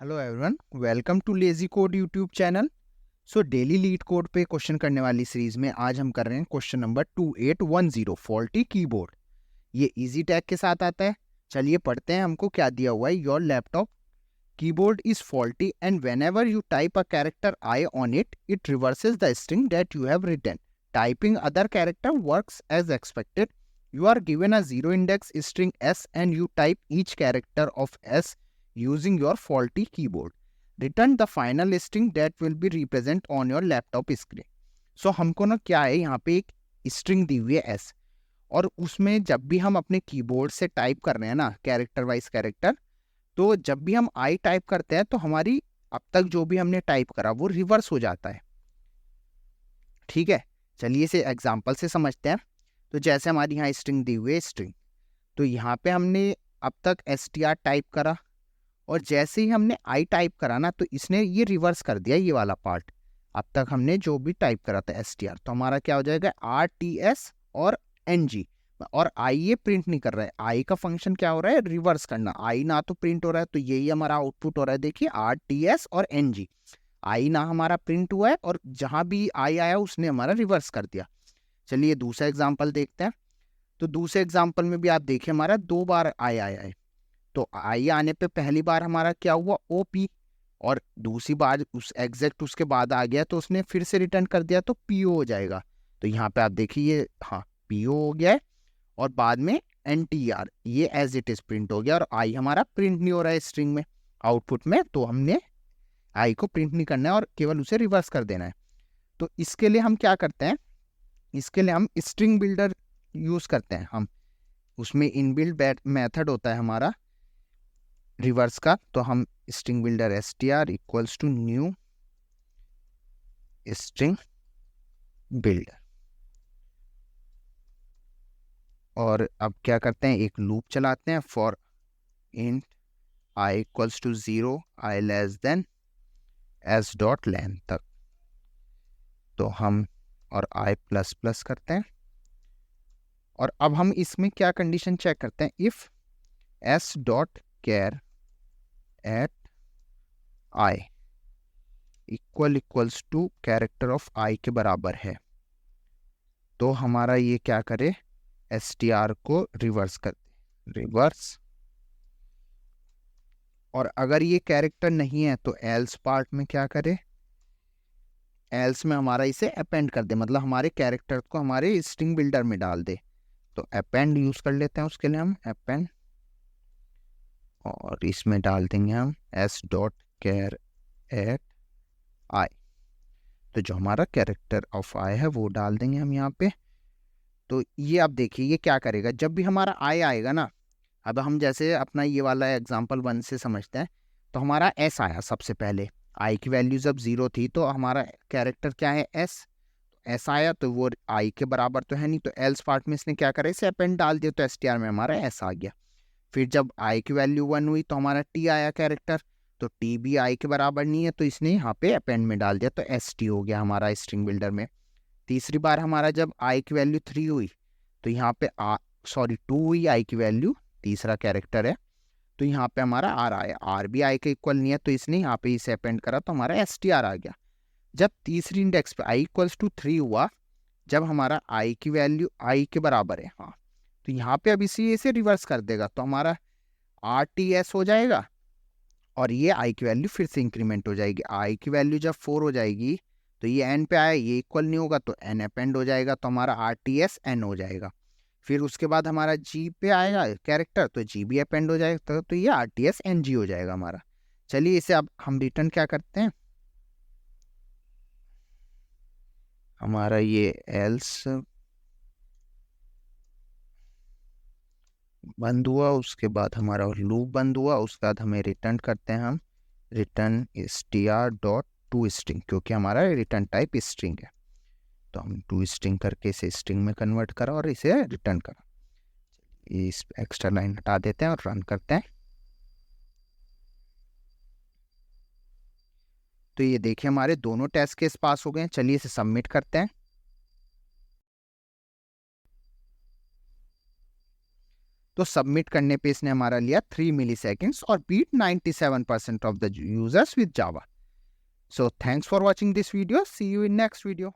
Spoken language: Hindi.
Hello everyone, welcome too lazy code YouTube channel. So daily leet code पे क्वेश्चन करने वाली सीरीज में आज हम कर रहे हैं क्वेश्चन नंबर 2810 फॉल्टी कीबोर्ड। ये इजी टैग के साथ आता है। चलिए पढ़ते हैं हमको क्या दिया हुआ है। Your laptop keyboard is faulty and whenever you type a character I on it it reverses the string that you have written. Typing other character works as expected. You are given a zero index string S and you type each character of S using your faulty keyboard. Return the final string that will be represent on your laptop screen. So हमको ना क्या है, यहाँ पे एक string दी हुई है S और उसमें जब भी हम अपने कीबोर्ड से टाइप कर रहे हैं ना कैरेक्टर वाइज कैरेक्टर, तो जब भी हम आई टाइप करते हैं तो हमारी अब तक जो भी हमने टाइप करा वो रिवर्स हो जाता है। ठीक है, चलिए इसे एग्जाम्पल से समझते हैं। तो जैसे हमारी यहाँ स्ट्रिंग दी हुई है स्ट्रिंग, तो यहाँ पे हमने अब तक str टाइप करा और जैसे ही हमने आई टाइप करा ना तो इसने ये रिवर्स कर दिया ये वाला पार्ट। अब तक हमने जो भी टाइप करा था str, तो हमारा क्या हो जाएगा rts और ng। और आई ये प्रिंट नहीं कर रहा है, आई का फंक्शन क्या हो रहा है, रिवर्स करना। आई ना तो प्रिंट हो रहा है तो यही हमारा आउटपुट हो रहा है। देखिए rts और ng, आई ना हमारा प्रिंट हुआ है और जहां भी आई आया उसने हमारा रिवर्स कर दिया। चलिए दूसरा एग्जाम्पल देखते हैं। तो दूसरे एग्जाम्पल में भी आप देखिए हमारा दो बार आई आया है। तो आई आने पे पहली बार हमारा क्या हुआ ओपी, और दूसरी बार उस एग्जैक्ट उसके बाद आ गया तो उसने फिर से रिटर्न कर दिया तो पीओ हो जाएगा। तो यहाँ पे आप देखिए हाँ पीओ हो गया है और बाद में एनटीआर ये एज इट इज प्रिंट हो गया और आई हमारा प्रिंट नहीं हो रहा है स्ट्रिंग में आउटपुट में, तो हमने आई को प्रिंट नहीं करना है और केवल उसे रिवर्स कर देना है। तो इसके लिए हम क्या करते हैं, इसके लिए हम स्ट्रिंग बिल्डर यूज करते हैं। हम उसमें इनबिल्ट मेथड होता है हमारा रिवर्स का, तो हम string builder str equals to new string builder, और अब क्या करते हैं एक लूप चलाते हैं for int I equals to 0 I less than s dot length तक। तो हम और आई प्लस प्लस करते हैं और अब हम इसमें क्या कंडीशन चेक करते हैं, if s dot char at I equals to character of I के बराबर है, तो हमारा ये क्या करे str को रिवर्स कर दे, रिवर्स। और अगर ये कैरेक्टर नहीं है तो एल्स पार्ट में क्या करे, एल्स में हमारा इसे अपेंड कर दे, मतलब हमारे कैरेक्टर को हमारे स्ट्रिंग बिल्डर में डाल दे। तो अपेंड यूज कर लेते हैं उसके लिए हम अपेंड, और इसमें डाल देंगे हम s डॉट कैर एट आई। तो जो हमारा कैरेक्टर ऑफ आई है वो डाल देंगे हम यहाँ पे। तो ये आप देखिए ये क्या करेगा, जब भी हमारा आई आएगा ना, अब हम जैसे अपना ये वाला एग्जाम्पल 1 से समझते हैं। तो हमारा एस आया सबसे पहले, आई की वैल्यू जब 0 थी तो हमारा कैरेक्टर क्या है एस, एस आया तो वो आई के बराबर तो है नहीं, तो एल्स पार्ट में इसने क्या करा इसे अपेंड डाल दिया, तो एसटीआर में हमारा एस आ गया। फिर जब आई की वैल्यू 1 हुई तो हमारा टी आया कैरेक्टर, तो टी भी आई के बराबर नहीं है तो इसने यहाँ पे अपेंड में डाल दिया, तो एस टी हो गया हमारा स्ट्रिंग बिल्डर में। तीसरी बार हमारा जब आई की वैल्यू 3 हुई तो यहाँ पे 2 हुई आई की वैल्यू, तीसरा कैरेक्टर है, तो यहाँ पे हमारा आर आया, आर भी आई के इक्वल नहीं है तो इसने यहाँ पे इसे अपेंड करा तो हमारा एस टी आर आ गया। जब तीसरी इंडेक्स पे आई इक्वल्स टू 3 हुआ, जब हमारा आई की वैल्यू आई के बराबर है, हाँ, तो यहाँ पे अब इसे रिवर्स कर देगा तो हमारा आर टी एस हो जाएगा और ये आई की वैल्यू फिर से इंक्रीमेंट हो जाएगी। आई की वैल्यू जब 4 हो जाएगी तो ये एन पे आया, ये इक्वल नहीं होगा तो एन अपेंड हो जाएगा, तो हमारा आर टी एस एन हो जाएगा। फिर उसके बाद हमारा जी पे आएगा कैरेक्टर तो जी भी अपेंड हो जाएगा, तो ये R T S N G हो जाएगा हमारा। चलिए इसे अब हम रिटर्न क्या करते हैं, हमारा ये एल्स बंद हुआ, उसके बाद हमारा लूप बंद हुआ, उसके बाद हमें रिटर्न करते हैं हम return str dot to string, क्योंकि हमारा रिटर्न टाइप स्ट्रिंग है, तो हम टू स्ट्रिंग करके इसे स्ट्रिंग में कन्वर्ट करा और इसे रिटर्न करा। इस एक्स्ट्रा लाइन हटा देते हैं और रन करते हैं। तो ये देखिए हमारे दोनों टेस्ट केस पास हो गए हैं। चलिए इसे सबमिट करते हैं। तो सबमिट करने पे इसने हमारा लिया 3 मिली सेकेंड्स और beat 97% of the users with Java. So thanks for watching this video. See you in next video.